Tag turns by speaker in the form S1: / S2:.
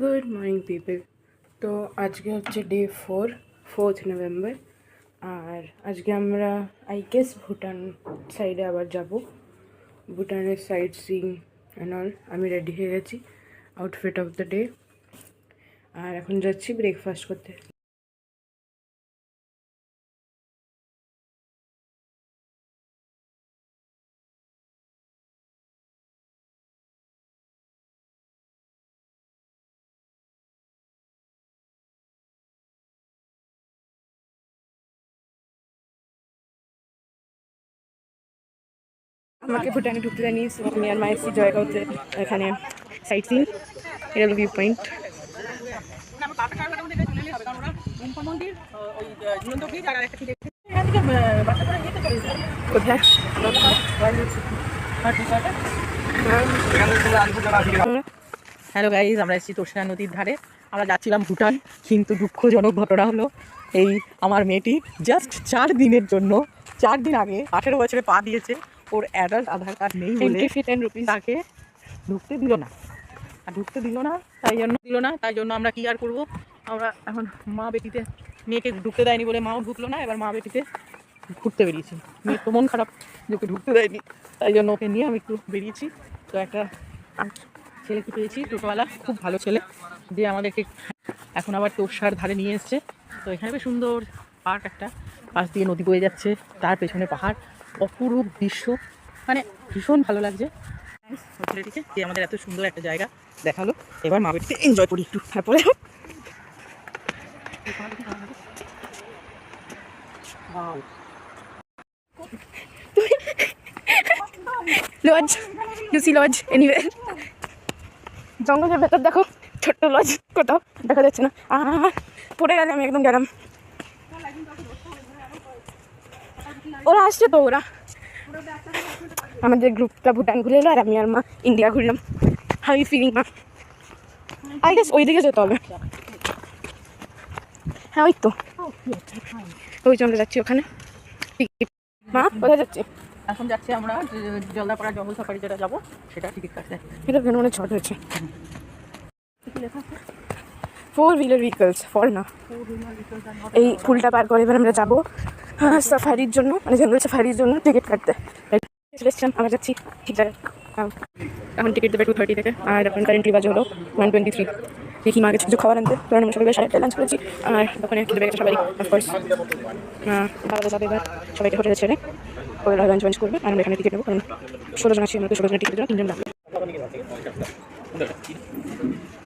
S1: Good morning people. তো আজকে হচ্ছে ডে 4 নভেম্বর। আর আজকে আমরা ভুটান সাইডে আবার যাব। ভুটানের সাইড সিইং অ্যান্ড অল। আমি রেডি হয়ে গেছি, আউটফিট অফ দ্য ডে। আর এখন যাচ্ছি ব্রেকফাস্ট করতে। আমাকে ভুটানে ঢুকতে দেয়নি, আমি আর মায়ের জায়গা হচ্ছে এখানে সাইড সিইং। এটা হলো ভিউ পয়েন্ট।
S2: হ্যালো গাইজ, আমরা এসেছি তোষা নদীর ধারে। আমরা যাচ্ছিলাম ভুটান, কিন্তু দুঃখজনক ঘটনা হলো এই আমার মেয়েটি জাস্ট 4 দিনের জন্য 4 দিন আগে 18 বছরে পা দিয়েছে। ওর অ্যাডাল্ট আধার কার্ড নেই বলে তাকে ঢুকতে দিল না। আর ঢুকতে দিল না, তাই জন্য আমরা কি আর করবো। আমরা এখন মা বেটিতে, মেয়েকে ঢুকতে দেয়নি বলে মাও ঢুকলো না, এবার মা বেটিতে ঘুরতে বেরিয়েছি। মেয়ের তো মন খারাপ যে ওকে ঢুকতে দেয়নি, তাই জন্য ওকে নিয়ে আমি একটু বেরিয়েছি। তো একটা ছেলেকে পেয়েছি, টোটোওয়ালা, খুব ভালো ছেলে, যে আমাদেরকে এখন আবার তোষার ধারে নিয়ে এসছে। তো এখানে বেশ সুন্দর পার্ক, একটা পাশ দিয়ে নদী বয়ে যাচ্ছে, তার পেছনে পাহাড়, অপরূপ দৃশ্য, মানে ভীষণ ভালো লাগছে ছেলেটিকে যে আমাদের এত সুন্দর একটা জায়গা দেখালো। এবার মা বেটিতে এনজয় করি একটু, তারপরে
S1: lodge, you see lodge anyway. জঙ্গলের ভেতর দেখো, ছোট্ট লজ, কোথাও দেখা যাচ্ছে না। পড়ে গেলে আমি একদম গেলাম। ওরা আসছে তো, ওরা আমাদের গ্রুপটা ভুটান ঘুরে এলো, আর আমি আর মা ইন্ডিয়া ঘুরলাম। হাউ ইউ ফিলিং মা? আই গেস ওই দিকে যেতে হবে। হ্যাঁ, ওই তো, ওই জন্য যাচ্ছি ওখানে। মা কোথায় যাচ্ছি?
S2: এখন যাচ্ছি আমরা জলদাপাড়া জঙ্গল সাফারি যেটা যাবো, সেটা টিকিট কাটতে।
S1: এটা ভেন অনেক শর্ট হয়েছে। 4 হুইলার ভেহিকলস ফর না। এই ফুলটা পার করে এবার আমরা যাবো সাফারির জন্য, মানে জঙ্গল সাফারির জন্য টিকিট কাটতে। আমরা যাচ্ছি ঠিক জায়গায়। এখন টিকিট দেবে 2:30 থেকে, আর এখন কারেন্টলি বাজে হলো 1:23। দেখি মাকে কিছু খাবার আনতে, কারণ আমরা সবাই 8:30 লাঞ্চ করেছি। আর ওখানে খেতে পেয়ে গেছে সবাই, অফকোর্স। তাহলে যাবে এবার সবাইকে হোটেলে ছেড়ে ওরা লাঞ্চ করবে, আর আমরা এখানে টিকিট নেবো, কারণ 16 জন আছি, আমাদের 16 জনের টিকিট দেওয়া 3 জন লাগবে।